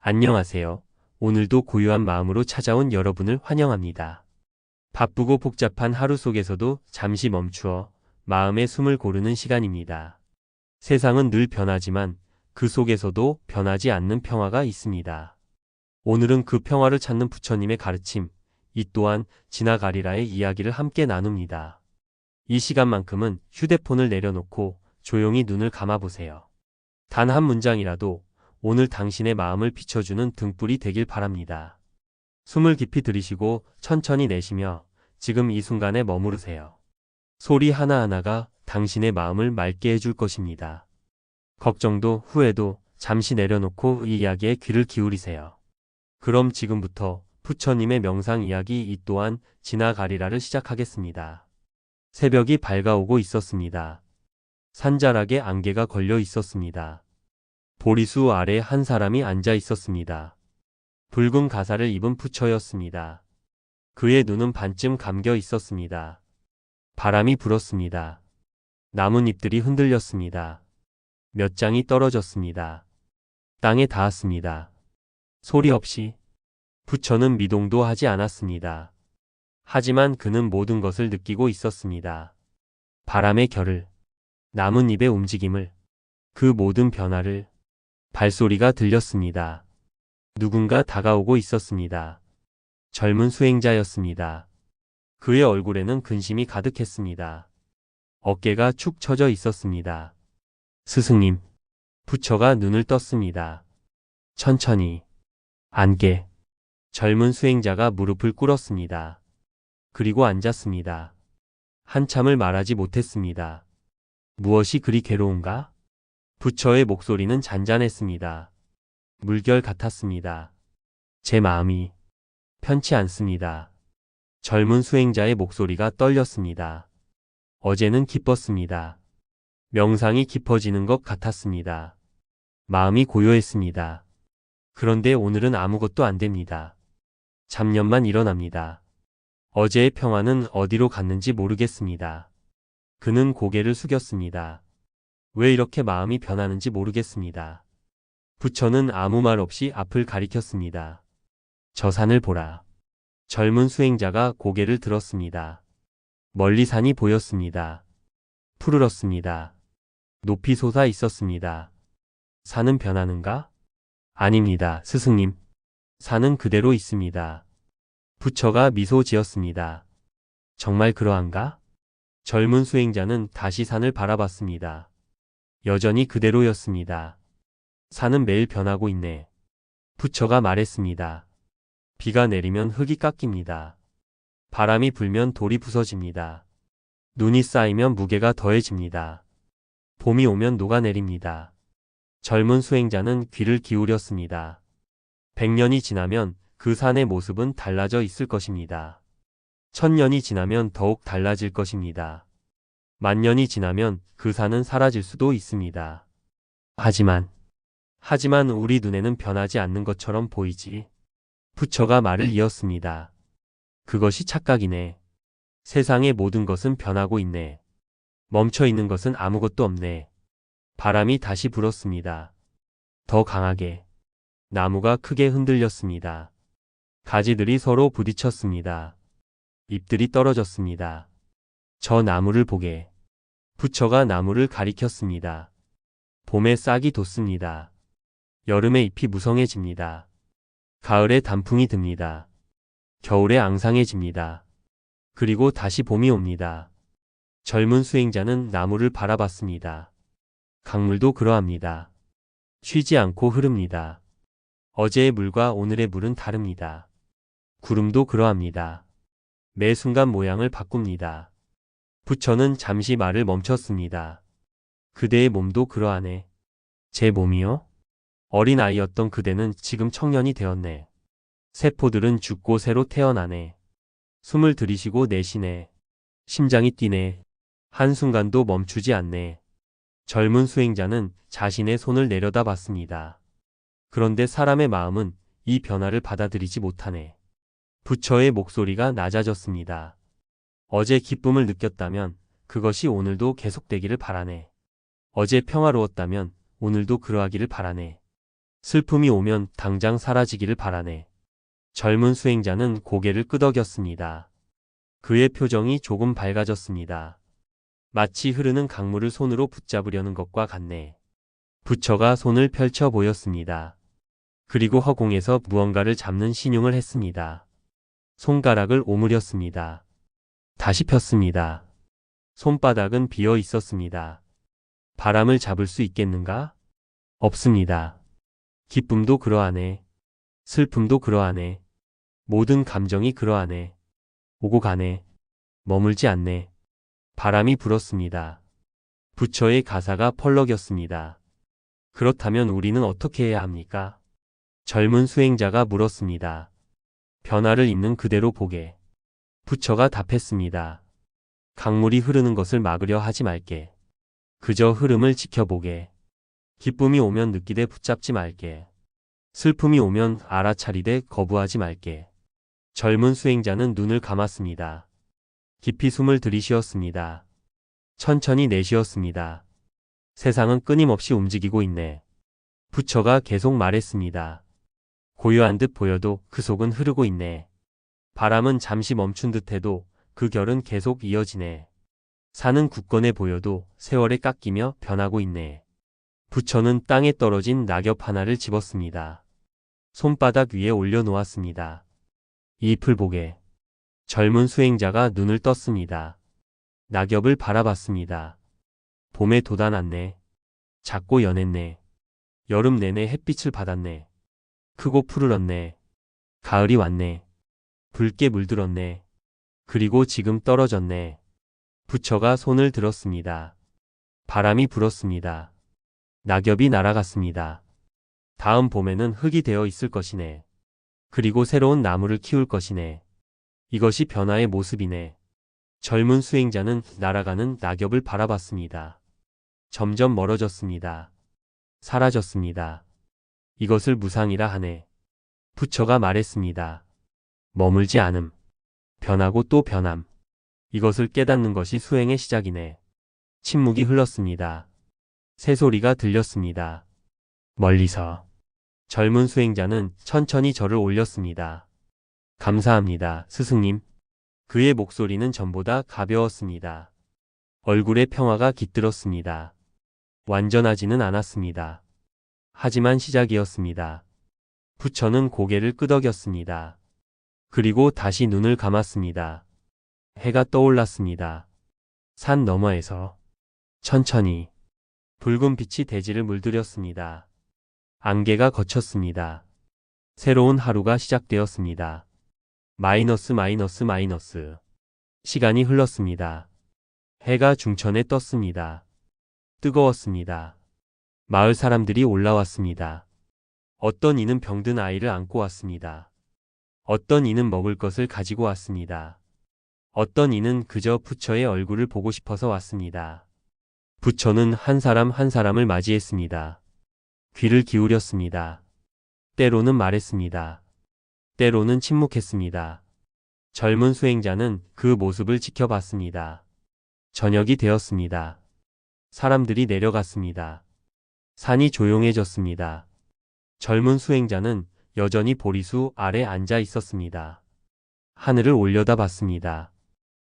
안녕하세요. 오늘도 고요한 마음으로 찾아온 여러분을 환영합니다. 바쁘고 복잡한 하루 속에서도 잠시 멈추어 마음의 숨을 고르는 시간입니다. 세상은 늘 변하지만 그 속에서도 변하지 않는 평화가 있습니다. 오늘은 그 평화를 찾는 부처님의 가르침, 이 또한 지나가리라의 이야기를 함께 나눕니다. 이 시간만큼은 휴대폰을 내려놓고 조용히 눈을 감아보세요. 단 한 문장이라도 오늘 당신의 마음을 비춰주는 등불이 되길 바랍니다. 숨을 깊이 들이쉬고 천천히 내쉬며 지금 이 순간에 머무르세요. 소리 하나하나가 당신의 마음을 맑게 해줄 것입니다. 걱정도 후회도 잠시 내려놓고 이 이야기에 귀를 기울이세요. 그럼 지금부터 부처님의 명상 이야기 이 또한 지나가리라를 시작하겠습니다. 새벽이 밝아오고 있었습니다. 산자락에 안개가 걸려 있었습니다. 보리수 아래 한 사람이 앉아 있었습니다. 붉은 가사를 입은 부처였습니다. 그의 눈은 반쯤 감겨 있었습니다. 바람이 불었습니다. 나뭇잎들이 흔들렸습니다. 몇 장이 떨어졌습니다. 땅에 닿았습니다. 소리 없이. 부처는 미동도 하지 않았습니다. 하지만 그는 모든 것을 느끼고 있었습니다. 바람의 결을, 나뭇잎의 움직임을, 그 모든 변화를. 발소리가 들렸습니다. 누군가 다가오고 있었습니다. 젊은 수행자였습니다. 그의 얼굴에는 근심이 가득했습니다. 어깨가 축 처져 있었습니다. 스승님. 부처가 눈을 떴습니다. 천천히. 앉게. 젊은 수행자가 무릎을 꿇었습니다. 그리고 앉았습니다. 한참을 말하지 못했습니다. 무엇이 그리 괴로운가? 부처의 목소리는 잔잔했습니다. 물결 같았습니다. 제 마음이 편치 않습니다. 젊은 수행자의 목소리가 떨렸습니다. 어제는 기뻤습니다. 명상이 깊어지는 것 같았습니다. 마음이 고요했습니다. 그런데 오늘은 아무것도 안 됩니다. 잡념만 일어납니다. 어제의 평화는 어디로 갔는지 모르겠습니다. 그는 고개를 숙였습니다. 왜 이렇게 마음이 변하는지 모르겠습니다. 부처는 아무 말 없이 앞을 가리켰습니다. 저 산을 보라. 젊은 수행자가 고개를 들었습니다. 멀리 산이 보였습니다. 푸르렀습니다. 높이 솟아 있었습니다. 산은 변하는가? 아닙니다, 스승님. 산은 그대로 있습니다. 부처가 미소 지었습니다. 정말 그러한가? 젊은 수행자는 다시 산을 바라봤습니다. 여전히 그대로였습니다. 산은 매일 변하고 있네. 부처가 말했습니다. 비가 내리면 흙이 깎입니다. 바람이 불면 돌이 부서집니다. 눈이 쌓이면 무게가 더해집니다. 봄이 오면 녹아내립니다. 젊은 수행자는 귀를 기울였습니다. 100년이 지나면 그 산의 모습은 달라져 있을 것입니다. 1000년이 지나면 더욱 달라질 것입니다. 10,000년이 지나면 그 산은 사라질 수도 있습니다. 하지만 우리 눈에는 변하지 않는 것처럼 보이지. 부처가 말을 이었습니다. 그것이 착각이네. 세상의 모든 것은 변하고 있네. 멈춰 있는 것은 아무것도 없네. 바람이 다시 불었습니다. 더 강하게. 나무가 크게 흔들렸습니다. 가지들이 서로 부딪혔습니다. 잎들이 떨어졌습니다. 저 나무를 보게. 부처가 나무를 가리켰습니다. 봄에 싹이 돋습니다. 여름에 잎이 무성해집니다. 가을에 단풍이 듭니다. 겨울에 앙상해집니다. 그리고 다시 봄이 옵니다. 젊은 수행자는 나무를 바라봤습니다. 강물도 그러합니다. 쉬지 않고 흐릅니다. 어제의 물과 오늘의 물은 다릅니다. 구름도 그러합니다. 매 순간 모양을 바꿉니다. 부처는 잠시 말을 멈췄습니다. 그대의 몸도 그러하네. 제 몸이요? 어린 아이였던 그대는 지금 청년이 되었네. 세포들은 죽고 새로 태어나네. 숨을 들이쉬고 내쉬네. 심장이 뛰네. 한순간도 멈추지 않네. 젊은 수행자는 자신의 손을 내려다봤습니다. 그런데 사람의 마음은 이 변화를 받아들이지 못하네. 부처의 목소리가 낮아졌습니다. 어제 기쁨을 느꼈다면 그것이 오늘도 계속되기를 바라네. 어제 평화로웠다면 오늘도 그러하기를 바라네. 슬픔이 오면 당장 사라지기를 바라네. 젊은 수행자는 고개를 끄덕였습니다. 그의 표정이 조금 밝아졌습니다. 마치 흐르는 강물을 손으로 붙잡으려는 것과 같네. 부처가 손을 펼쳐 보였습니다. 그리고 허공에서 무언가를 잡는 신용을 했습니다. 손가락을 오므렸습니다. 다시 폈습니다. 손바닥은 비어 있었습니다. 바람을 잡을 수 있겠는가? 없습니다. 기쁨도 그러하네. 슬픔도 그러하네. 모든 감정이 그러하네. 오고 가네. 머물지 않네. 바람이 불었습니다. 부처의 가사가 펄럭였습니다. 그렇다면 우리는 어떻게 해야 합니까? 젊은 수행자가 물었습니다. 변화를 있는 그대로 보게. 부처가 답했습니다. 강물이 흐르는 것을 막으려 하지 말게. 그저 흐름을 지켜보게. 기쁨이 오면 느끼되 붙잡지 말게. 슬픔이 오면 알아차리되 거부하지 말게. 젊은 수행자는 눈을 감았습니다. 깊이 숨을 들이쉬었습니다. 천천히 내쉬었습니다. 세상은 끊임없이 움직이고 있네. 부처가 계속 말했습니다. 고요한 듯 보여도 그 속은 흐르고 있네. 바람은 잠시 멈춘 듯해도 그 결은 계속 이어지네. 산은 굳건해 보여도 세월에 깎이며 변하고 있네. 부처는 땅에 떨어진 낙엽 하나를 집었습니다. 손바닥 위에 올려놓았습니다. 잎을 보게. 젊은 수행자가 눈을 떴습니다. 낙엽을 바라봤습니다. 봄에 돋아났네. 작고 연했네. 여름 내내 햇빛을 받았네. 크고 푸르렀네. 가을이 왔네. 붉게 물들었네. 그리고 지금 떨어졌네. 부처가 손을 들었습니다. 바람이 불었습니다. 낙엽이 날아갔습니다. 다음 봄에는 흙이 되어 있을 것이네. 그리고 새로운 나무를 키울 것이네. 이것이 변화의 모습이네. 젊은 수행자는 날아가는 낙엽을 바라봤습니다. 점점 멀어졌습니다. 사라졌습니다. 이것을 무상이라 하네. 부처가 말했습니다. 머물지 않음. 변하고 또 변함. 이것을 깨닫는 것이 수행의 시작이네. 침묵이 흘렀습니다. 새소리가 들렸습니다. 멀리서 젊은 수행자는 천천히 절을 올렸습니다. 감사합니다, 스승님. 그의 목소리는 전보다 가벼웠습니다. 얼굴에 평화가 깃들었습니다. 완전하지는 않았습니다. 하지만 시작이었습니다. 부처는 고개를 끄덕였습니다. 그리고 다시 눈을 감았습니다. 해가 떠올랐습니다. 산 너머에서 천천히 붉은 빛이 대지를 물들였습니다. 안개가 걷혔습니다. 새로운 하루가 시작되었습니다. 마이너스. 시간이 흘렀습니다. 해가 중천에 떴습니다. 뜨거웠습니다. 마을 사람들이 올라왔습니다. 어떤 이는 병든 아이를 안고 왔습니다. 어떤 이는 먹을 것을 가지고 왔습니다. 어떤 이는 그저 부처의 얼굴을 보고 싶어서 왔습니다. 부처는 한 사람 한 사람을 맞이했습니다. 귀를 기울였습니다. 때로는 말했습니다. 때로는 침묵했습니다. 젊은 수행자는 그 모습을 지켜봤습니다. 저녁이 되었습니다. 사람들이 내려갔습니다. 산이 조용해졌습니다. 젊은 수행자는 여전히 보리수 아래 앉아 있었습니다. 하늘을 올려다봤습니다.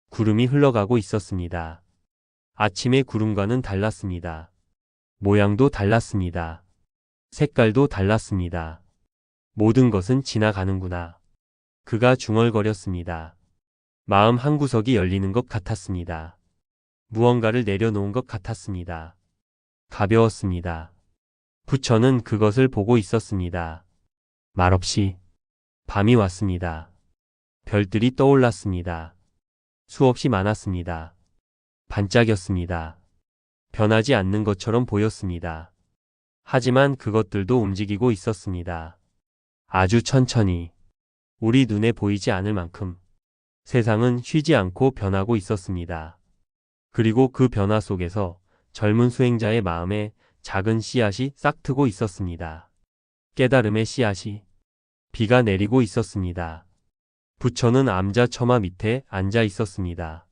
구름이 흘러가고 있었습니다. 아침의 구름과는 달랐습니다. 모양도 달랐습니다. 색깔도 달랐습니다. 모든 것은 지나가는구나. 그가 중얼거렸습니다. 마음 한구석이 열리는 것 같았습니다. 무언가를 내려놓은 것 같았습니다. 가벼웠습니다. 부처는 그것을 보고 있었습니다. 말없이 밤이 왔습니다. 별들이 떠올랐습니다. 수없이 많았습니다. 반짝였습니다. 변하지 않는 것처럼 보였습니다. 하지만 그것들도 움직이고 있었습니다. 아주 천천히, 우리 눈에 보이지 않을 만큼 세상은 쉬지 않고 변하고 있었습니다. 그리고 그 변화 속에서 젊은 수행자의 마음에 작은 씨앗이 싹트고 있었습니다. 깨달음의 씨앗이. 비가 내리고 있었습니다. 부처는 암자 처마 밑에 앉아 있었습니다.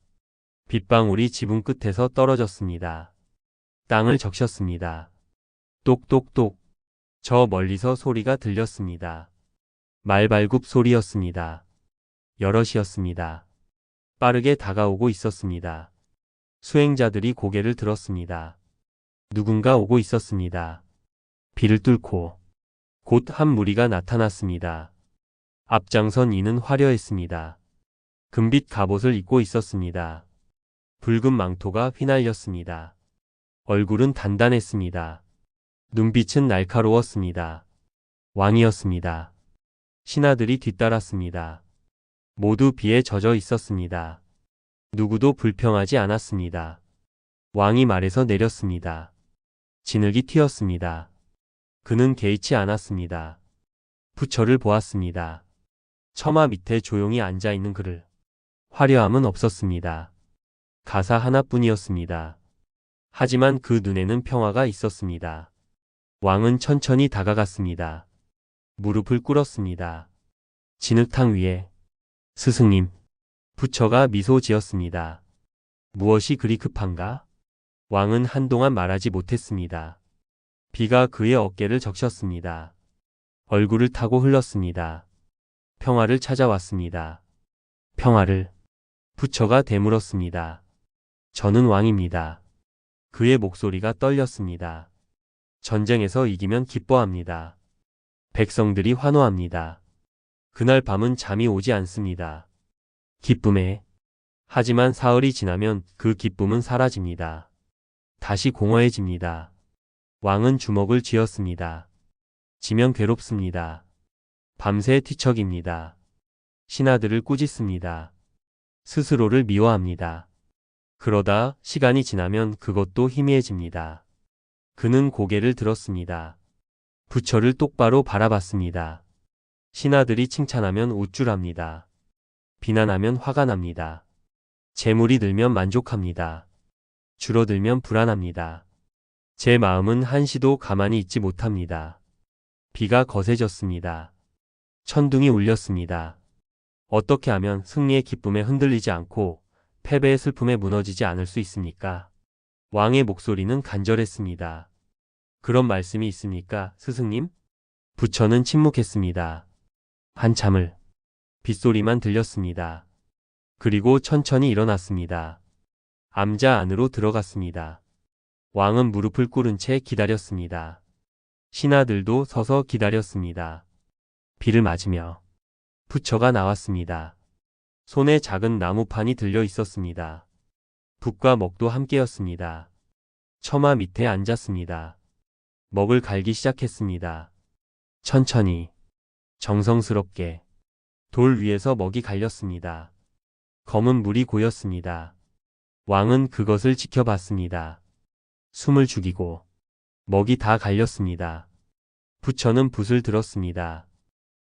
빗방울이 지붕 끝에서 떨어졌습니다. 땅을 적셨습니다. 똑똑똑. 저 멀리서 소리가 들렸습니다. 말발굽 소리였습니다. 여럿이었습니다. 빠르게 다가오고 있었습니다. 수행자들이 고개를 들었습니다. 누군가 오고 있었습니다. 비를 뚫고 곧 한 무리가 나타났습니다. 앞장선 이는 화려했습니다. 금빛 갑옷을 입고 있었습니다. 붉은 망토가 휘날렸습니다. 얼굴은 단단했습니다. 눈빛은 날카로웠습니다. 왕이었습니다. 신하들이 뒤따랐습니다. 모두 비에 젖어 있었습니다. 누구도 불평하지 않았습니다. 왕이 말에서 내렸습니다. 진흙이 튀었습니다. 그는 개의치 않았습니다. 부처를 보았습니다. 처마 밑에 조용히 앉아있는 그를. 화려함은 없었습니다. 가사 하나뿐이었습니다. 하지만 그 눈에는 평화가 있었습니다. 왕은 천천히 다가갔습니다. 무릎을 꿇었습니다. 진흙탕 위에 스승님. 부처가 미소 지었습니다. 무엇이 그리 급한가? 왕은 한동안 말하지 못했습니다. 비가 그의 어깨를 적셨습니다. 얼굴을 타고 흘렀습니다. 평화를 찾아왔습니다. 평화를. 부처가 되물었습니다. 저는 왕입니다. 그의 목소리가 떨렸습니다. 전쟁에서 이기면 기뻐합니다. 백성들이 환호합니다. 그날 밤은 잠이 오지 않습니다. 기쁨에. 하지만 사흘이 지나면 그 기쁨은 사라집니다. 다시 공허해집니다. 왕은 주먹을 쥐었습니다. 지면 괴롭습니다. 밤새 뒤척입니다. 신하들을 꾸짖습니다. 스스로를 미워합니다. 그러다 시간이 지나면 그것도 희미해집니다. 그는 고개를 들었습니다. 부처를 똑바로 바라봤습니다. 신하들이 칭찬하면 우쭐합니다. 비난하면 화가 납니다. 재물이 늘면 만족합니다. 줄어들면 불안합니다. 제 마음은 한시도 가만히 있지 못합니다. 비가 거세졌습니다. 천둥이 울렸습니다. 어떻게 하면 승리의 기쁨에 흔들리지 않고 패배의 슬픔에 무너지지 않을 수 있습니까? 왕의 목소리는 간절했습니다. 그런 말씀이 있습니까, 스승님? 부처는 침묵했습니다. 한참을. 빗소리만 들렸습니다. 그리고 천천히 일어났습니다. 암자 안으로 들어갔습니다. 왕은 무릎을 꿇은 채 기다렸습니다. 신하들도 서서 기다렸습니다. 비를 맞으며 부처가 나왔습니다. 손에 작은 나무판이 들려 있었습니다. 북과 먹도 함께였습니다. 처마 밑에 앉았습니다. 먹을 갈기 시작했습니다. 천천히, 정성스럽게. 돌 위에서 먹이 갈렸습니다. 검은 물이 고였습니다. 왕은 그것을 지켜봤습니다. 숨을 죽이고 먹이 다 갈렸습니다. 부처는 붓을 들었습니다.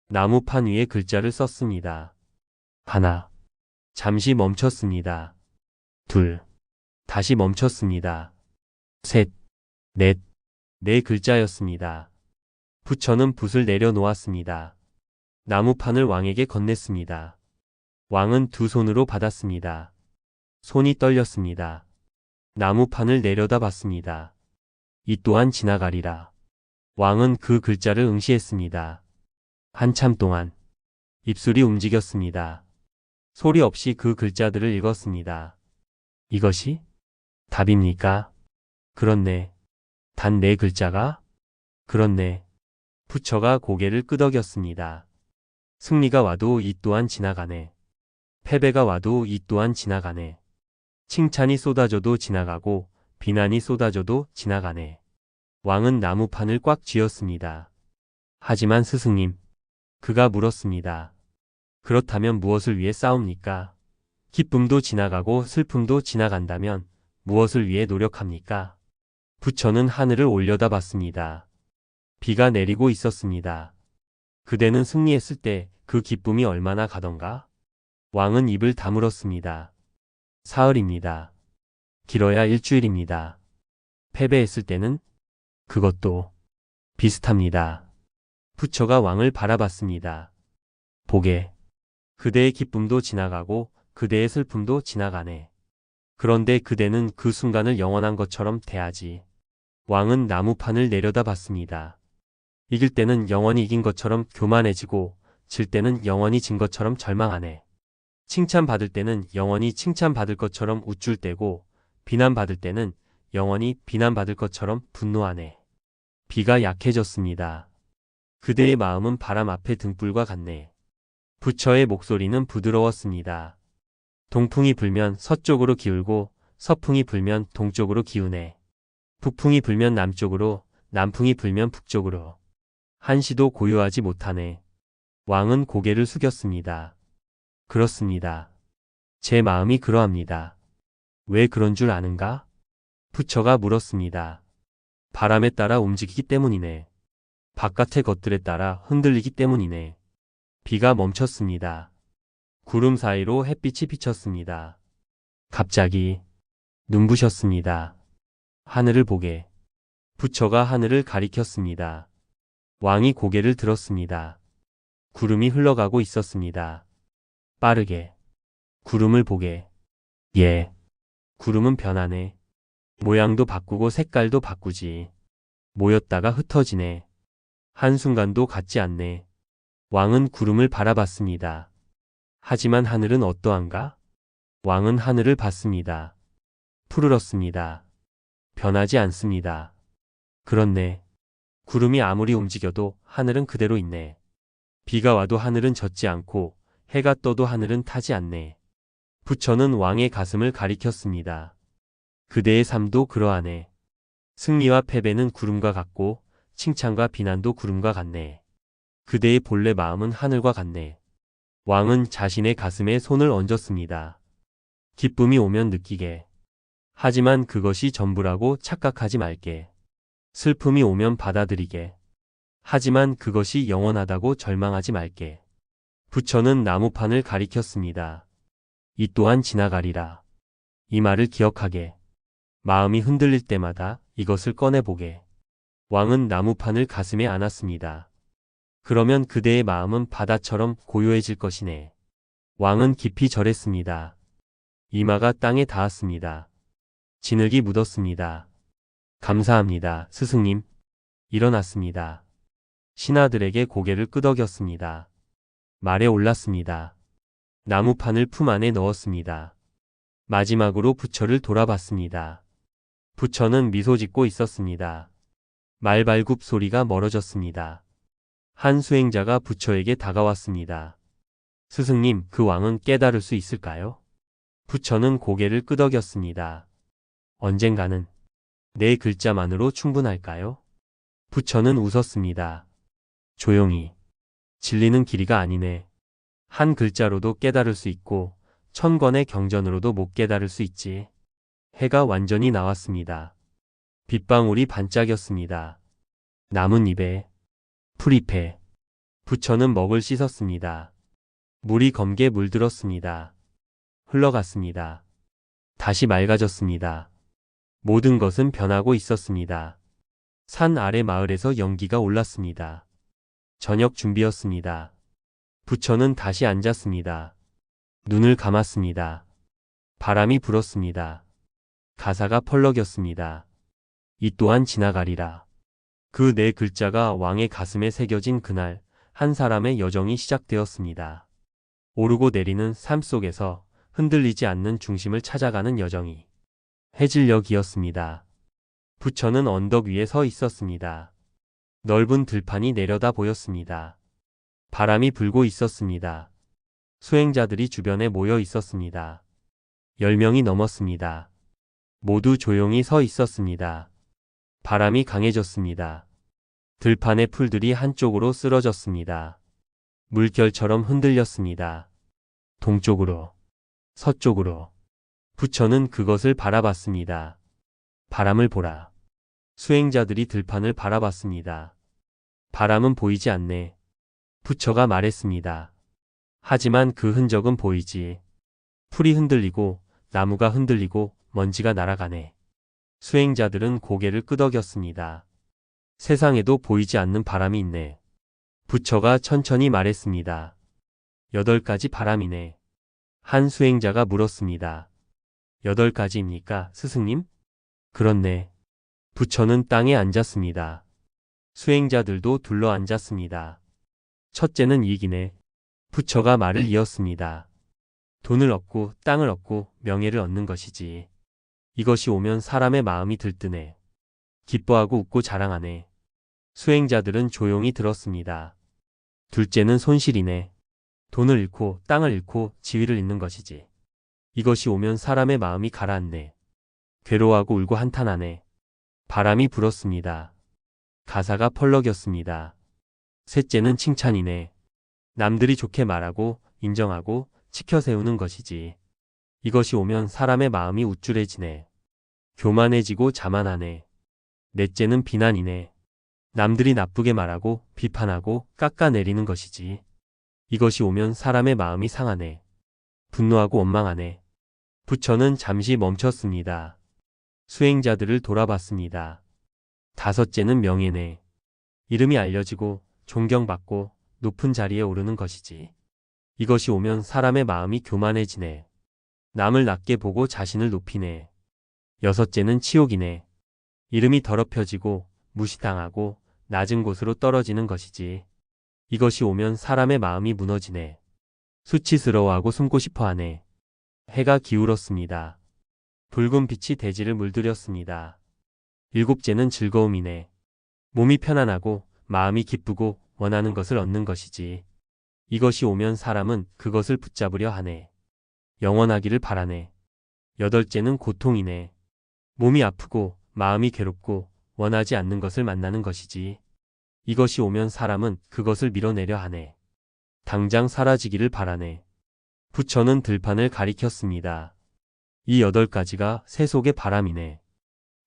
나무판 위에 글자를 썼습니다. 하나. 잠시 멈췄습니다. 둘. 다시 멈췄습니다. 셋. 넷. 네 글자였습니다. 부처는 붓을 내려놓았습니다. 나무판을 왕에게 건넸습니다. 왕은 두 손으로 받았습니다. 손이 떨렸습니다. 나무판을 내려다봤습니다. 이 또한 지나가리라. 왕은 그 글자를 응시했습니다. 한참 동안 입술이 움직였습니다. 소리 없이 그 글자들을 읽었습니다. 이것이 답입니까? 그렇네. 단 네 글자가? 그렇네. 부처가 고개를 끄덕였습니다. 승리가 와도 이 또한 지나가네. 패배가 와도 이 또한 지나가네. 칭찬이 쏟아져도 지나가고 비난이 쏟아져도 지나가네. 왕은 나무판을 꽉 쥐었습니다. 하지만 스승님, 그가 물었습니다. 그렇다면 무엇을 위해 싸웁니까? 기쁨도 지나가고 슬픔도 지나간다면 무엇을 위해 노력합니까? 부처는 하늘을 올려다봤습니다. 비가 내리고 있었습니다. 그대는 승리했을 때 그 기쁨이 얼마나 가던가? 왕은 입을 다물었습니다. 사흘입니다. 길어야 일주일입니다. 패배했을 때는? 그것도 비슷합니다. 부처가 왕을 바라봤습니다. 보게. 그대의 기쁨도 지나가고 그대의 슬픔도 지나가네. 그런데 그대는 그 순간을 영원한 것처럼 대하지. 왕은 나무판을 내려다봤습니다. 이길 때는 영원히 이긴 것처럼 교만해지고 질 때는 영원히 진 것처럼 절망하네. 칭찬받을 때는 영원히 칭찬받을 것처럼 우쭐 대고 비난받을 때는 영원히 비난받을 것처럼 분노하네. 비가 약해졌습니다. 그대의 마음은 바람 앞의 등불과 같네. 부처의 목소리는 부드러웠습니다. 동풍이 불면 서쪽으로 기울고 서풍이 불면 동쪽으로 기우네. 북풍이 불면 남쪽으로, 남풍이 불면 북쪽으로. 한시도 고요하지 못하네. 왕은 고개를 숙였습니다. 그렇습니다. 제 마음이 그러합니다. 왜 그런 줄 아는가? 부처가 물었습니다. 바람에 따라 움직이기 때문이네. 바깥의 것들에 따라 흔들리기 때문이네. 비가 멈췄습니다. 구름 사이로 햇빛이 비쳤습니다. 갑자기 눈부셨습니다. 하늘을 보게. 부처가 하늘을 가리켰습니다. 왕이 고개를 들었습니다. 구름이 흘러가고 있었습니다. 빠르게. 구름을 보게. 예. 구름은 변하네. 모양도 바꾸고 색깔도 바꾸지. 모였다가 흩어지네. 한순간도 같지 않네. 왕은 구름을 바라봤습니다. 하지만 하늘은 어떠한가? 왕은 하늘을 봤습니다. 푸르렀습니다. 변하지 않습니다. 그렇네. 구름이 아무리 움직여도 하늘은 그대로 있네. 비가 와도 하늘은 젖지 않고 해가 떠도 하늘은 타지 않네. 부처는 왕의 가슴을 가리켰습니다. 그대의 삶도 그러하네. 승리와 패배는 구름과 같고 칭찬과 비난도 구름과 같네. 그대의 본래 마음은 하늘과 같네. 왕은 자신의 가슴에 손을 얹었습니다. 기쁨이 오면 느끼게. 하지만 그것이 전부라고 착각하지 말게. 슬픔이 오면 받아들이게. 하지만 그것이 영원하다고 절망하지 말게. 부처는 나무판을 가리켰습니다. 이 또한 지나가리라. 이 말을 기억하게. 마음이 흔들릴 때마다 이것을 꺼내보게. 왕은 나무판을 가슴에 안았습니다. 그러면 그대의 마음은 바다처럼 고요해질 것이네. 왕은 깊이 절했습니다. 이마가 땅에 닿았습니다. 진흙이 묻었습니다. 감사합니다, 스승님. 일어났습니다. 신하들에게 고개를 끄덕였습니다. 말에 올랐습니다. 나무판을 품 안에 넣었습니다. 마지막으로 부처를 돌아봤습니다. 부처는 미소 짓고 있었습니다. 말발굽 소리가 멀어졌습니다. 한 수행자가 부처에게 다가왔습니다. 스승님, 그 왕은 깨달을 수 있을까요? 부처는 고개를 끄덕였습니다. 언젠가는 네 글자만으로 충분할까요? 부처는 웃었습니다. 조용히. 진리는 길이가 아니네. 한 글자로도 깨달을 수 있고 천권의 경전으로도 못 깨달을 수 있지. 해가 완전히 나왔습니다. 빗방울이 반짝였습니다. 나뭇잎에, 풀잎에. 부처는 먹을 씻었습니다. 물이 검게 물들었습니다. 흘러갔습니다. 다시 맑아졌습니다. 모든 것은 변하고 있었습니다. 산 아래 마을에서 연기가 올랐습니다. 저녁 준비였습니다. 부처는 다시 앉았습니다. 눈을 감았습니다. 바람이 불었습니다. 가사가 펄럭였습니다. 이 또한 지나가리라. 그 네 글자가 왕의 가슴에 새겨진 그날 한 사람의 여정이 시작되었습니다. 오르고 내리는 삶 속에서 흔들리지 않는 중심을 찾아가는 여정이 해질녘이었습니다. 부처는 언덕 위에 서 있었습니다. 넓은 들판이 내려다 보였습니다. 바람이 불고 있었습니다. 수행자들이 주변에 모여 있었습니다. 10명이 넘었습니다. 모두 조용히 서 있었습니다. 바람이 강해졌습니다. 들판의 풀들이 한쪽으로 쓰러졌습니다. 물결처럼 흔들렸습니다. 동쪽으로, 서쪽으로. 부처는 그것을 바라봤습니다. 바람을 보라. 수행자들이 들판을 바라봤습니다. 바람은 보이지 않네. 부처가 말했습니다. 하지만 그 흔적은 보이지. 풀이 흔들리고 나무가 흔들리고 먼지가 날아가네. 수행자들은 고개를 끄덕였습니다. 세상에도 보이지 않는 바람이 있네. 부처가 천천히 말했습니다. 8가지 바람이네. 한 수행자가 물었습니다. 8가지입니까, 스승님? 그렇네. 부처는 땅에 앉았습니다. 수행자들도 둘러앉았습니다. 첫째는 이기네. 부처가 말을 이었습니다. 돈을 얻고 땅을 얻고 명예를 얻는 것이지. 이것이 오면 사람의 마음이 들뜨네. 기뻐하고 웃고 자랑하네. 수행자들은 조용히 들었습니다. 둘째는 손실이네. 돈을 잃고 땅을 잃고 지위를 잃는 것이지. 이것이 오면 사람의 마음이 가라앉네. 괴로워하고 울고 한탄하네. 바람이 불었습니다. 가사가 펄럭였습니다. 셋째는 칭찬이네. 남들이 좋게 말하고 인정하고 치켜세우는 것이지. 이것이 오면 사람의 마음이 우쭐해지네. 교만해지고 자만하네. 넷째는 비난이네. 남들이 나쁘게 말하고 비판하고 깎아내리는 것이지. 이것이 오면 사람의 마음이 상하네. 분노하고 원망하네. 부처는 잠시 멈췄습니다. 수행자들을 돌아봤습니다. 다섯째는 명예네. 이름이 알려지고 존경받고 높은 자리에 오르는 것이지. 이것이 오면 사람의 마음이 교만해지네. 남을 낮게 보고 자신을 높이네. 여섯째는 치욕이네. 이름이 더럽혀지고 무시당하고 낮은 곳으로 떨어지는 것이지. 이것이 오면 사람의 마음이 무너지네. 수치스러워하고 숨고 싶어하네. 해가 기울었습니다. 붉은 빛이 대지를 물들였습니다. 일곱째는 즐거움이네. 몸이 편안하고 마음이 기쁘고 원하는 것을 얻는 것이지. 이것이 오면 사람은 그것을 붙잡으려 하네. 영원하기를 바라네. 여덟째는 고통이네. 몸이 아프고 마음이 괴롭고 원하지 않는 것을 만나는 것이지. 이것이 오면 사람은 그것을 밀어내려 하네. 당장 사라지기를 바라네. 부처는 들판을 가리켰습니다. 이 8가지가 새 속의 바람이네.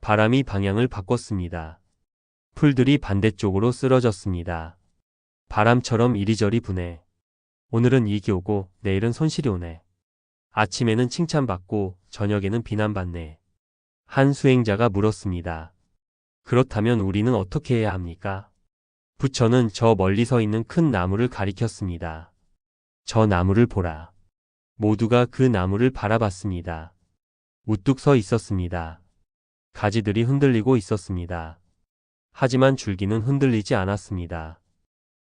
바람이 방향을 바꿨습니다. 풀들이 반대쪽으로 쓰러졌습니다. 바람처럼 이리저리 부네. 오늘은 이익이 오고 내일은 손실이 오네. 아침에는 칭찬받고 저녁에는 비난받네. 한 수행자가 물었습니다. 그렇다면 우리는 어떻게 해야 합니까? 부처는 저 멀리 서 있는 큰 나무를 가리켰습니다. 저 나무를 보라. 모두가 그 나무를 바라봤습니다. 우뚝 서 있었습니다. 가지들이 흔들리고 있었습니다. 하지만 줄기는 흔들리지 않았습니다.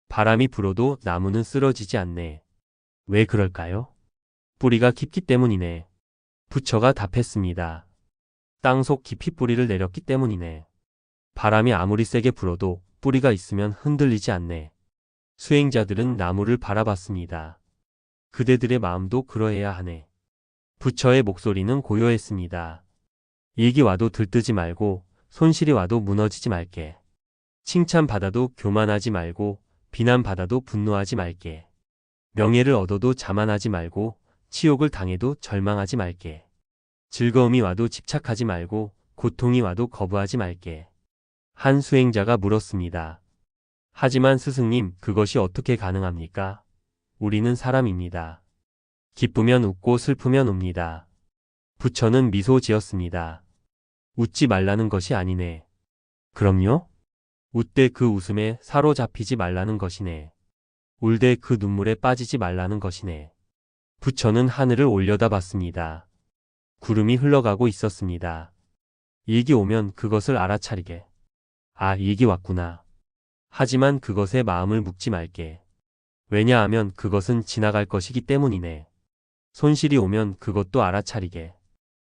바람이 불어도 나무는 쓰러지지 않네. 왜 그럴까요? 뿌리가 깊기 때문이네. 부처가 답했습니다. 땅속 깊이 뿌리를 내렸기 때문이네. 바람이 아무리 세게 불어도 뿌리가 있으면 흔들리지 않네. 수행자들은 나무를 바라봤습니다. 그대들의 마음도 그러해야 하네. 부처의 목소리는 고요했습니다. 이익이 와도 들뜨지 말고 손실이 와도 무너지지 말게. 칭찬받아도 교만하지 말고 비난받아도 분노하지 말게. 명예를 얻어도 자만하지 말고 치욕을 당해도 절망하지 말게. 즐거움이 와도 집착하지 말고 고통이 와도 거부하지 말게. 한 수행자가 물었습니다. 하지만 스승님, 그것이 어떻게 가능합니까? 우리는 사람입니다. 기쁘면 웃고 슬프면 웁니다. 부처는 미소 지었습니다. 웃지 말라는 것이 아니네. 그럼요? 웃되 그 웃음에 사로잡히지 말라는 것이네. 울되 그 눈물에 빠지지 말라는 것이네. 부처는 하늘을 올려다봤습니다. 구름이 흘러가고 있었습니다. 이익이 오면 그것을 알아차리게. 아, 이익이 왔구나. 하지만 그것에 마음을 묵지 말게. 왜냐하면 그것은 지나갈 것이기 때문이네. 손실이 오면 그것도 알아차리게.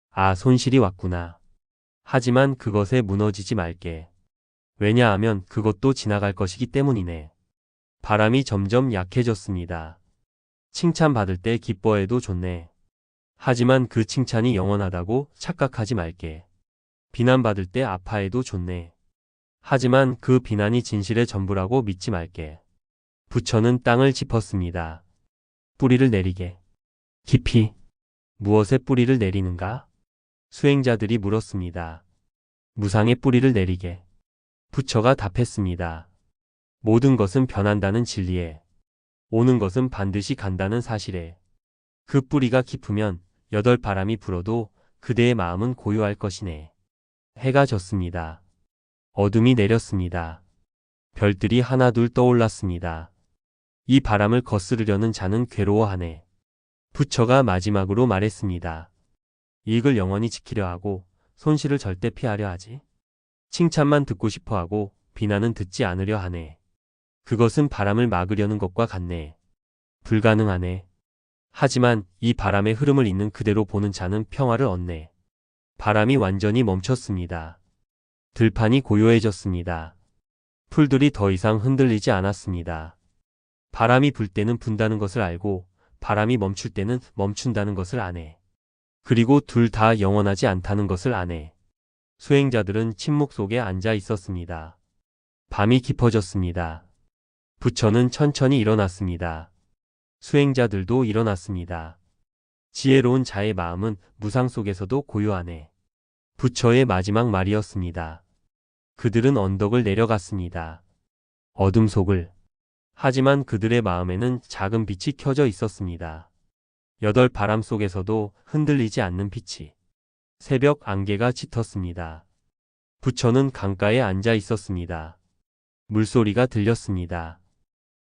아, 손실이 왔구나. 하지만 그것에 무너지지 말게. 왜냐하면 그것도 지나갈 것이기 때문이네. 바람이 점점 약해졌습니다. 칭찬받을 때 기뻐해도 좋네. 하지만 그 칭찬이 영원하다고 착각하지 말게. 비난받을 때 아파해도 좋네. 하지만 그 비난이 진실의 전부라고 믿지 말게. 부처는 땅을 짚었습니다. 뿌리를 내리게. 깊이. 무엇에 뿌리를 내리는가? 수행자들이 물었습니다. 무상의 뿌리를 내리게. 부처가 답했습니다. 모든 것은 변한다는 진리에, 오는 것은 반드시 간다는 사실에, 그 뿌리가 깊으면 8바람이 불어도 그대의 마음은 고요할 것이네. 해가 졌습니다. 어둠이 내렸습니다. 별들이 하나둘 떠올랐습니다. 이 바람을 거스르려는 자는 괴로워하네. 부처가 마지막으로 말했습니다. 이익을 영원히 지키려 하고 손실을 절대 피하려 하지. 칭찬만 듣고 싶어 하고 비난은 듣지 않으려 하네. 그것은 바람을 막으려는 것과 같네. 불가능하네. 하지만 이 바람의 흐름을 있는 그대로 보는 자는 평화를 얻네. 바람이 완전히 멈췄습니다. 들판이 고요해졌습니다. 풀들이 더 이상 흔들리지 않았습니다. 바람이 불 때는 분다는 것을 알고 바람이 멈출 때는 멈춘다는 것을 아네. 그리고 둘 다 영원하지 않다는 것을 아네. 수행자들은 침묵 속에 앉아 있었습니다. 밤이 깊어졌습니다. 부처는 천천히 일어났습니다. 수행자들도 일어났습니다. 지혜로운 자의 마음은 무상 속에서도 고요하네. 부처의 마지막 말이었습니다. 그들은 언덕을 내려갔습니다. 어둠 속을. 하지만 그들의 마음에는 작은 빛이 켜져 있었습니다. 여덟 바람 속에서도 흔들리지 않는 빛이. 새벽 안개가 짙었습니다. 부처는 강가에 앉아 있었습니다. 물소리가 들렸습니다.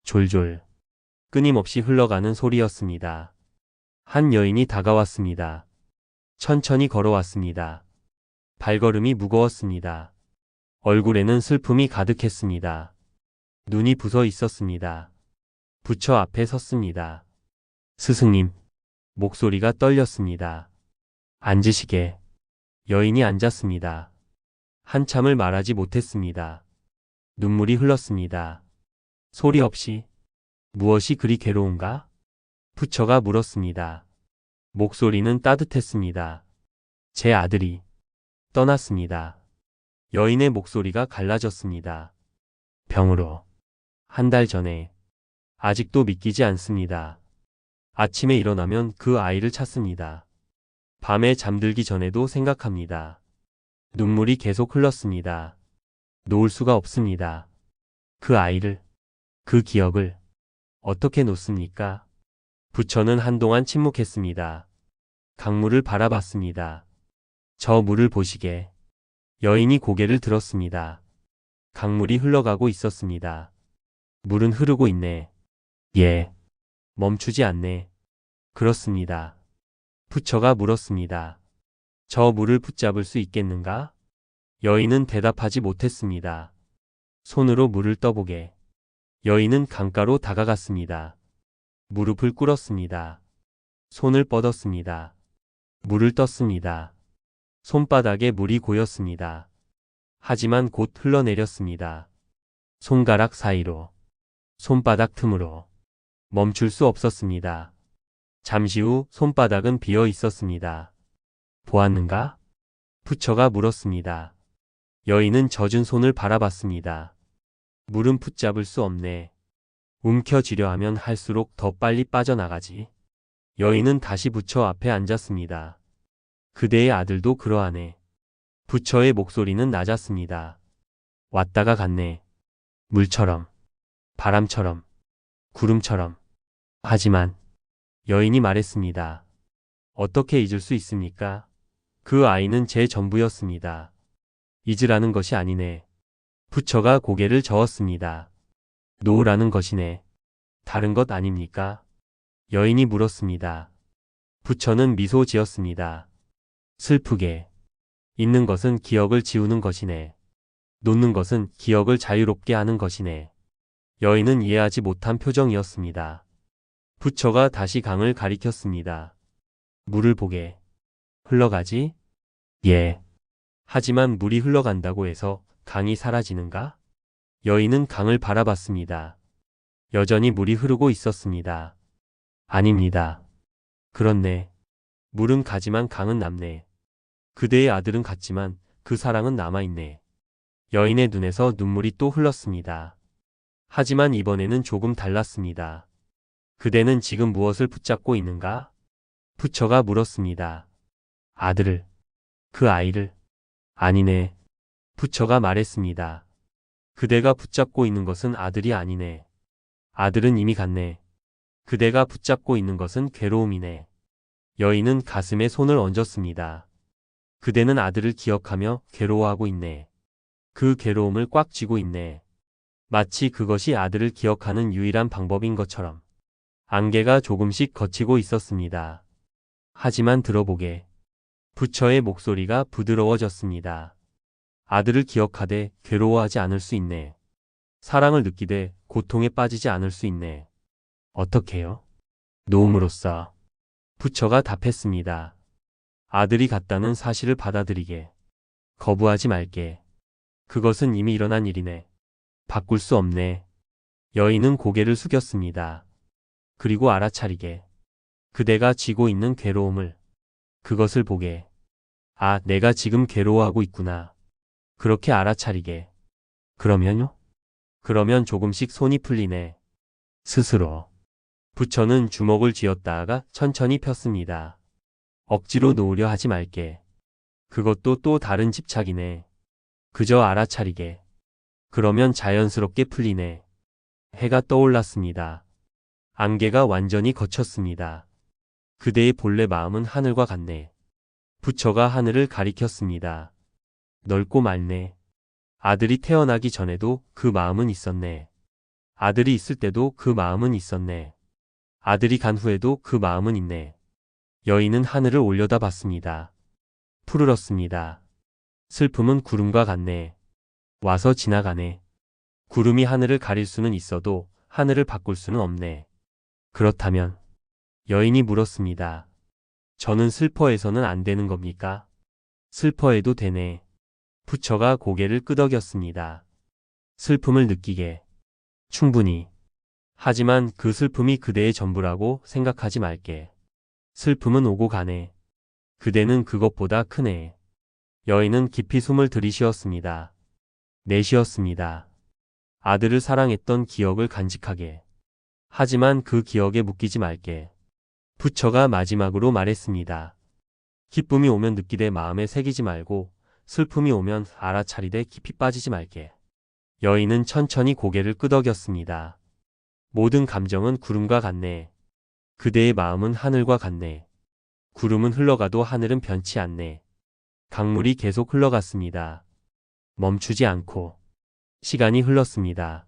졸졸. 끊임없이 흘러가는 소리였습니다. 한 여인이 다가왔습니다. 천천히 걸어왔습니다. 발걸음이 무거웠습니다. 얼굴에는 슬픔이 가득했습니다. 눈이 부서 있었습니다. 부처 앞에 섰습니다. 스승님. 목소리가 떨렸습니다. 앉으시게. 여인이 앉았습니다. 한참을 말하지 못했습니다. 눈물이 흘렀습니다. 소리 없이. 무엇이 그리 괴로운가? 부처가 물었습니다. 목소리는 따뜻했습니다. 제 아들이 떠났습니다. 여인의 목소리가 갈라졌습니다. 병으로. 한 달 전에. 아직도 믿기지 않습니다. 아침에 일어나면 그 아이를 찾습니다. 밤에 잠들기 전에도 생각합니다. 눈물이 계속 흘렀습니다. 놓을 수가 없습니다. 그 아이를, 그 기억을 어떻게 놓습니까? 부처는 한동안 침묵했습니다. 강물을 바라봤습니다. 저 물을 보시게. 여인이 고개를 들었습니다. 강물이 흘러가고 있었습니다. 물은 흐르고 있네. 예. 멈추지 않네. 그렇습니다. 부처가 물었습니다. 저 물을 붙잡을 수 있겠는가? 여인은 대답하지 못했습니다. 손으로 물을 떠보게. 여인은 강가로 다가갔습니다. 무릎을 꿇었습니다. 손을 뻗었습니다. 물을 떴습니다. 손바닥에 물이 고였습니다. 하지만 곧 흘러내렸습니다. 손가락 사이로, 손바닥 틈으로. 멈출 수 없었습니다. 잠시 후 손바닥은 비어 있었습니다. 보았는가? 부처가 물었습니다. 여인은 젖은 손을 바라봤습니다. 물은 붙잡을 수 없네. 움켜쥐려 하면 할수록 더 빨리 빠져나가지. 여인은 다시 부처 앞에 앉았습니다. 그대의 아들도 그러하네. 부처의 목소리는 낮았습니다. 왔다가 갔네. 물처럼, 바람처럼, 구름처럼. 하지만 여인이 말했습니다. 어떻게 잊을 수 있습니까? 그 아이는 제 전부였습니다. 잊으라는 것이 아니네. 부처가 고개를 저었습니다. 놓으라는 것이네. 다른 것 아닙니까? 여인이 물었습니다. 부처는 미소 지었습니다. 슬프게. 잊는 것은 기억을 지우는 것이네. 놓는 것은 기억을 자유롭게 하는 것이네. 여인은 이해하지 못한 표정이었습니다. 부처가 다시 강을 가리켰습니다. 물을 보게. 흘러가지? 예. 하지만 물이 흘러간다고 해서 강이 사라지는가? 여인은 강을 바라봤습니다. 여전히 물이 흐르고 있었습니다. 아닙니다. 그렇네. 물은 가지만 강은 남네. 그대의 아들은 갔지만 그 사랑은 남아있네. 여인의 눈에서 눈물이 또 흘렀습니다. 하지만 이번에는 조금 달랐습니다. 그대는 지금 무엇을 붙잡고 있는가? 부처가 물었습니다. 아들을. 그 아이를. 아니네. 부처가 말했습니다. 그대가 붙잡고 있는 것은 아들이 아니네. 아들은 이미 갔네. 그대가 붙잡고 있는 것은 괴로움이네. 여인은 가슴에 손을 얹었습니다. 그대는 아들을 기억하며 괴로워하고 있네. 그 괴로움을 꽉 쥐고 있네. 마치 그것이 아들을 기억하는 유일한 방법인 것처럼. 안개가 조금씩 걷히고 있었습니다. 하지만 들어보게. 부처의 목소리가 부드러워졌습니다. 아들을 기억하되 괴로워하지 않을 수 있네. 사랑을 느끼되 고통에 빠지지 않을 수 있네. 어떻게요? 노움으로써. 부처가 답했습니다. 아들이 갔다는 사실을 받아들이게. 거부하지 말게. 그것은 이미 일어난 일이네. 바꿀 수 없네. 여인은 고개를 숙였습니다. 그리고 알아차리게. 그대가 쥐고 있는 괴로움을. 그것을 보게. 아, 내가 지금 괴로워하고 있구나. 그렇게 알아차리게. 그러면요? 그러면 조금씩 손이 풀리네. 스스로. 부처는 주먹을 쥐었다가 천천히 폈습니다. 억지로 놓으려 하지 말게. 그것도 또 다른 집착이네. 그저 알아차리게. 그러면 자연스럽게 풀리네. 해가 떠올랐습니다. 안개가 완전히 걷혔습니다. 그대의 본래 마음은 하늘과 같네. 부처가 하늘을 가리켰습니다. 넓고 맑네. 아들이 태어나기 전에도 그 마음은 있었네. 아들이 있을 때도 그 마음은 있었네. 아들이 간 후에도 그 마음은 있네. 여인은 하늘을 올려다봤습니다. 푸르렀습니다. 슬픔은 구름과 같네. 와서 지나가네. 구름이 하늘을 가릴 수는 있어도 하늘을 바꿀 수는 없네. 그렇다면 여인이 물었습니다. 저는 슬퍼해서는 안 되는 겁니까? 슬퍼해도 되네. 부처가 고개를 끄덕였습니다. 슬픔을 느끼게. 충분히. 하지만 그 슬픔이 그대의 전부라고 생각하지 말게. 슬픔은 오고 가네. 그대는 그것보다 크네. 여인은 깊이 숨을 들이쉬었습니다. 내쉬었습니다. 아들을 사랑했던 기억을 간직하게. 하지만 그 기억에 묶이지 말게. 부처가 마지막으로 말했습니다. 기쁨이 오면 느끼되 마음에 새기지 말고 슬픔이 오면 알아차리되 깊이 빠지지 말게. 여인은 천천히 고개를 끄덕였습니다. 모든 감정은 구름과 같네. 그대의 마음은 하늘과 같네. 구름은 흘러가도 하늘은 변치 않네. 강물이 계속 흘러갔습니다. 멈추지 않고. 시간이 흘렀습니다.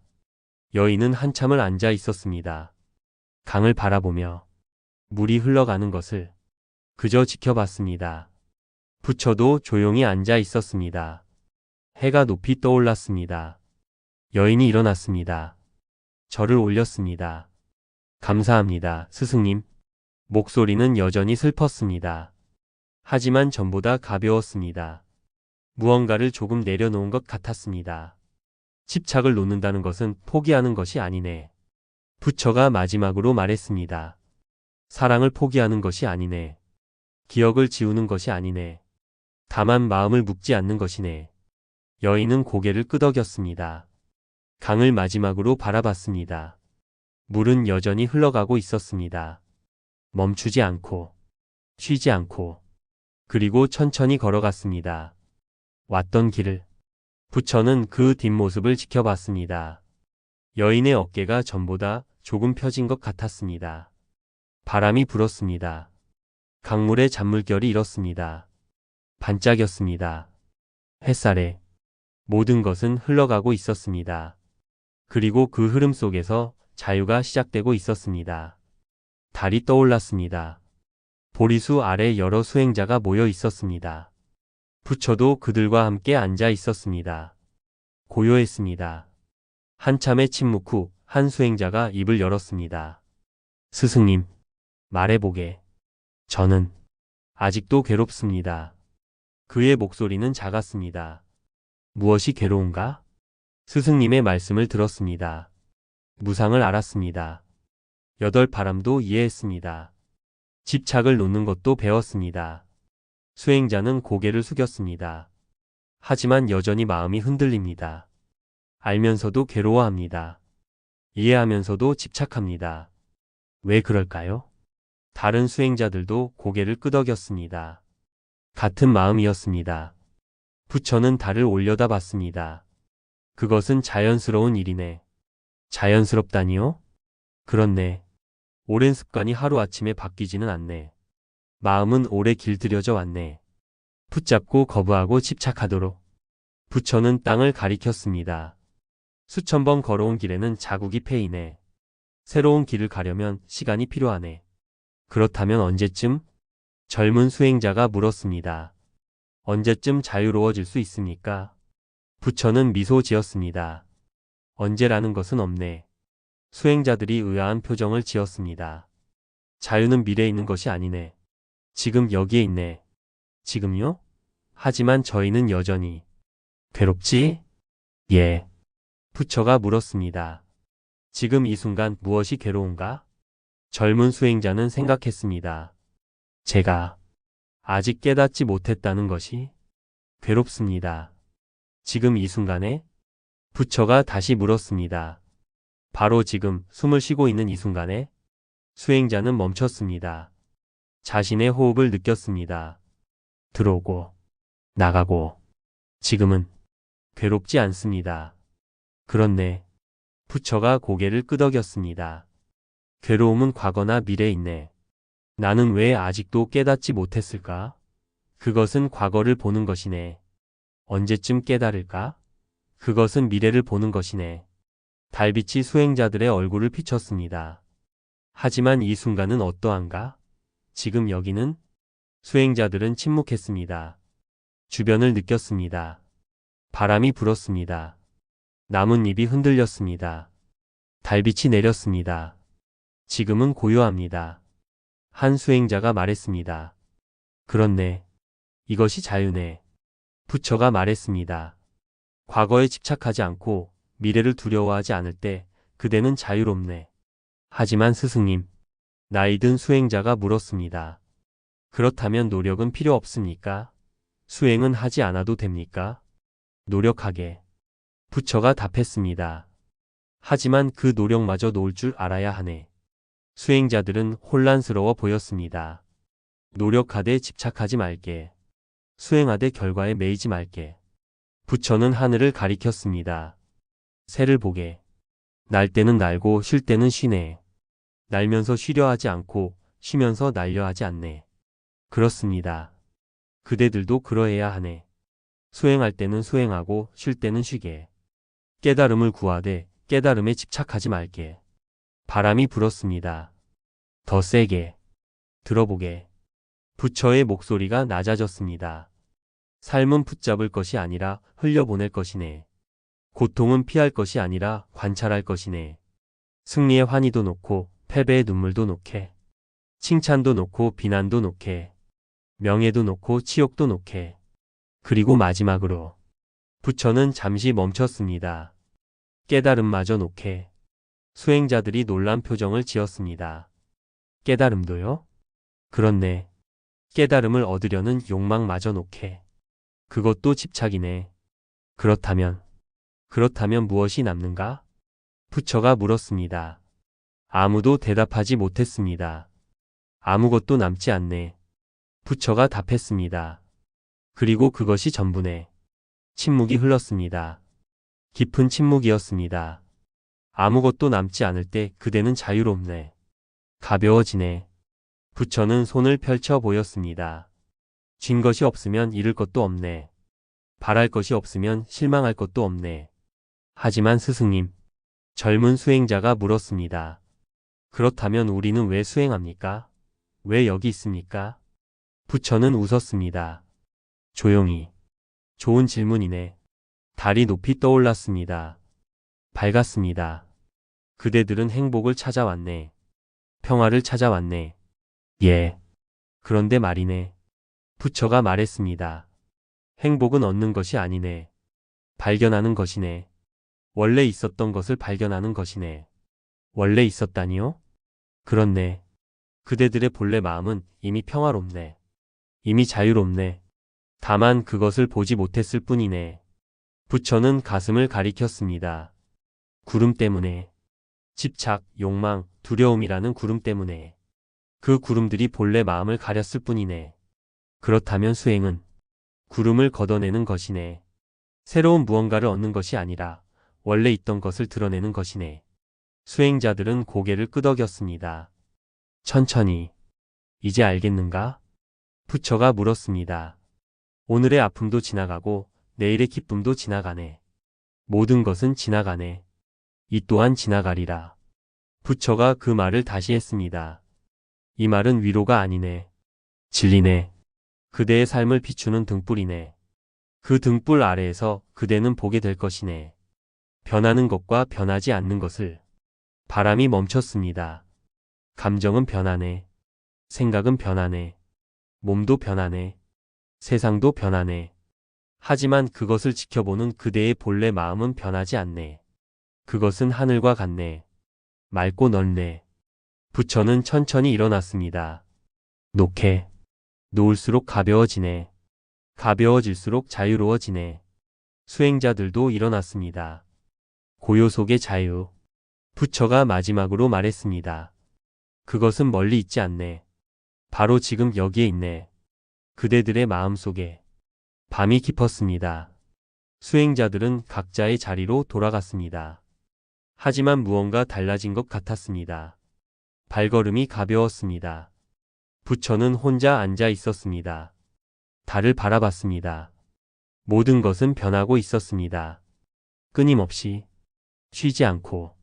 여인은 한참을 앉아 있었습니다. 강을 바라보며 물이 흘러가는 것을 그저 지켜봤습니다. 부처도 조용히 앉아 있었습니다. 해가 높이 떠올랐습니다. 여인이 일어났습니다. 절을 올렸습니다. 감사합니다, 스승님. 목소리는 여전히 슬펐습니다. 하지만 전보다 가벼웠습니다. 무언가를 조금 내려놓은 것 같았습니다. 집착을 놓는다는 것은 포기하는 것이 아니네. 부처가 마지막으로 말했습니다. 사랑을 포기하는 것이 아니네. 기억을 지우는 것이 아니네. 다만 마음을 묶지 않는 것이네. 여인은 고개를 끄덕였습니다. 강을 마지막으로 바라봤습니다. 물은 여전히 흘러가고 있었습니다. 멈추지 않고, 쉬지 않고, 그리고 천천히 걸어갔습니다. 왔던 길을. 부처는 그 뒷모습을 지켜봤습니다. 여인의 어깨가 전보다 조금 펴진 것 같았습니다. 바람이 불었습니다. 강물의 잔물결이 일었습니다. 반짝였습니다. 햇살에 모든 것은 흘러가고 있었습니다. 그리고 그 흐름 속에서 자유가 시작되고 있었습니다. 달이 떠올랐습니다. 보리수 아래 여러 수행자가 모여 있었습니다. 부처도 그들과 함께 앉아 있었습니다. 고요했습니다. 한참의 침묵 후 한 수행자가 입을 열었습니다. 스승님, 말해보게. 저는 아직도 괴롭습니다. 그의 목소리는 작았습니다. 무엇이 괴로운가? 스승님의 말씀을 들었습니다. 무상을 알았습니다. 여덟 바람도 이해했습니다. 집착을 놓는 것도 배웠습니다. 수행자는 고개를 숙였습니다. 하지만 여전히 마음이 흔들립니다. 알면서도 괴로워합니다. 이해하면서도 집착합니다. 왜 그럴까요? 다른 수행자들도 고개를 끄덕였습니다. 같은 마음이었습니다. 부처는 달을 올려다봤습니다. 그것은 자연스러운 일이네. 자연스럽다니요? 그렇네. 오랜 습관이 하루아침에 바뀌지는 않네. 마음은 오래 길들여져 왔네. 붙잡고 거부하고 집착하도록. 부처는 땅을 가리켰습니다. 수천 번 걸어온 길에는 자국이 패이네. 새로운 길을 가려면 시간이 필요하네. 그렇다면 언제쯤? 젊은 수행자가 물었습니다. 언제쯤 자유로워질 수 있습니까? 부처는 미소 지었습니다. 언제라는 것은 없네. 수행자들이 의아한 표정을 지었습니다. 자유는 미래에 있는 것이 아니네. 지금 여기에 있네. 지금요? 하지만 저희는 여전히 괴롭지? 예. 부처가 물었습니다. 지금 이 순간 무엇이 괴로운가? 젊은 수행자는 생각했습니다. 제가 아직 깨닫지 못했다는 것이 괴롭습니다. 지금 이 순간에? 부처가 다시 물었습니다. 바로 지금 숨을 쉬고 있는 이 순간에? 수행자는 멈췄습니다. 자신의 호흡을 느꼈습니다. 들어오고 나가고 지금은 괴롭지 않습니다. 그렇네. 부처가 고개를 끄덕였습니다. 괴로움은 과거나 미래에 있네. 나는 왜 아직도 깨닫지 못했을까? 그것은 과거를 보는 것이네. 언제쯤 깨달을까? 그것은 미래를 보는 것이네. 달빛이 수행자들의 얼굴을 비췄습니다. 하지만 이 순간은 어떠한가? 지금 여기는? 수행자들은 침묵했습니다. 주변을 느꼈습니다. 바람이 불었습니다. 나뭇잎이 흔들렸습니다. 달빛이 내렸습니다. 지금은 고요합니다. 한 수행자가 말했습니다. 그렇네. 이것이 자유네. 부처가 말했습니다. 과거에 집착하지 않고 미래를 두려워하지 않을 때 그대는 자유롭네. 하지만 스승님, 나이 든 수행자가 물었습니다. 그렇다면 노력은 필요 없습니까? 수행은 하지 않아도 됩니까? 노력하게. 부처가 답했습니다. 하지만 그 노력마저 놓을 줄 알아야 하네. 수행자들은 혼란스러워 보였습니다. 노력하되 집착하지 말게. 수행하되 결과에 매이지 말게. 부처는 하늘을 가리켰습니다. 새를 보게. 날 때는 날고 쉴 때는 쉬네. 날면서 쉬려 하지 않고 쉬면서 날려 하지 않네. 그렇습니다. 그대들도 그러해야 하네. 수행할 때는 수행하고 쉴 때는 쉬게. 깨달음을 구하되 깨달음에 집착하지 말게. 바람이 불었습니다. 더 세게. 들어보게. 부처의 목소리가 낮아졌습니다. 삶은 붙잡을 것이 아니라 흘려보낼 것이네. 고통은 피할 것이 아니라 관찰할 것이네. 승리의 환희도 놓고 패배의 눈물도 놓게. 칭찬도 놓고 비난도 놓게. 명예도 놓고 치욕도 놓게. 그리고 마지막으로 부처는 잠시 멈췄습니다. 깨달음마저 놓게. 수행자들이 놀란 표정을 지었습니다. 깨달음도요? 그렇네. 깨달음을 얻으려는 욕망마저 놓게. 그것도 집착이네. 그렇다면 무엇이 남는가? 부처가 물었습니다. 아무도 대답하지 못했습니다. 아무것도 남지 않네. 부처가 답했습니다. 그리고 그것이 전부네. 침묵이 흘렀습니다. 깊은 침묵이었습니다. 아무것도 남지 않을 때 그대는 자유롭네. 가벼워지네. 부처는 손을 펼쳐 보였습니다. 쥔 것이 없으면 잃을 것도 없네. 바랄 것이 없으면 실망할 것도 없네. 하지만 스승님, 젊은 수행자가 물었습니다. 그렇다면 우리는 왜 수행합니까? 왜 여기 있습니까? 부처는 웃었습니다. 조용히. 좋은 질문이네. 달이 높이 떠올랐습니다. 밝았습니다. 그대들은 행복을 찾아왔네. 평화를 찾아왔네. 예. 그런데 말이네. 부처가 말했습니다. 행복은 얻는 것이 아니네. 발견하는 것이네. 원래 있었던 것을 발견하는 것이네. 원래 있었다니요? 그렇네. 그대들의 본래 마음은 이미 평화롭네. 이미 자유롭네. 다만 그것을 보지 못했을 뿐이네. 부처는 가슴을 가리켰습니다. 구름 때문에. 집착, 욕망, 두려움이라는 구름 때문에. 그 구름들이 본래 마음을 가렸을 뿐이네. 그렇다면 수행은 구름을 걷어내는 것이네. 새로운 무언가를 얻는 것이 아니라 원래 있던 것을 드러내는 것이네. 수행자들은 고개를 끄덕였습니다. 천천히. 이제 알겠는가? 부처가 물었습니다. 오늘의 아픔도 지나가고 내일의 기쁨도 지나가네. 모든 것은 지나가네. 이 또한 지나가리라. 부처가 그 말을 다시 했습니다. 이 말은 위로가 아니네. 진리네. 그대의 삶을 비추는 등불이네. 그 등불 아래에서 그대는 보게 될 것이네. 변하는 것과 변하지 않는 것을. 바람이 멈췄습니다. 감정은 변하네. 생각은 변하네. 몸도 변하네. 세상도 변하네. 하지만 그것을 지켜보는 그대의 본래 마음은 변하지 않네. 그것은 하늘과 같네. 맑고 넓네. 부처는 천천히 일어났습니다. 녹해. 놓을수록 가벼워지네. 가벼워질수록 자유로워지네. 수행자들도 일어났습니다. 고요 속의 자유. 부처가 마지막으로 말했습니다. 그것은 멀리 있지 않네. 바로 지금 여기에 있네. 그대들의 마음 속에. 밤이 깊었습니다. 수행자들은 각자의 자리로 돌아갔습니다. 하지만 무언가 달라진 것 같았습니다. 발걸음이 가벼웠습니다. 부처는 혼자 앉아 있었습니다. 달을 바라봤습니다. 모든 것은 변하고 있었습니다. 끊임없이, 쉬지 않고.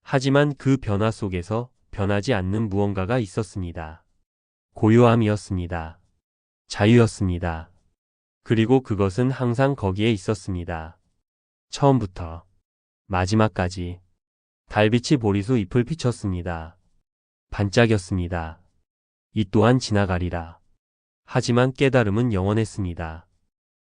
하지만 그 변화 속에서 변하지 않는 무언가가 있었습니다. 고요함이었습니다. 자유였습니다. 그리고 그것은 항상 거기에 있었습니다. 처음부터 마지막까지. 달빛이 보리수 잎을 비췄습니다. 반짝였습니다. 이 또한 지나가리라. 하지만 깨달음은 영원했습니다.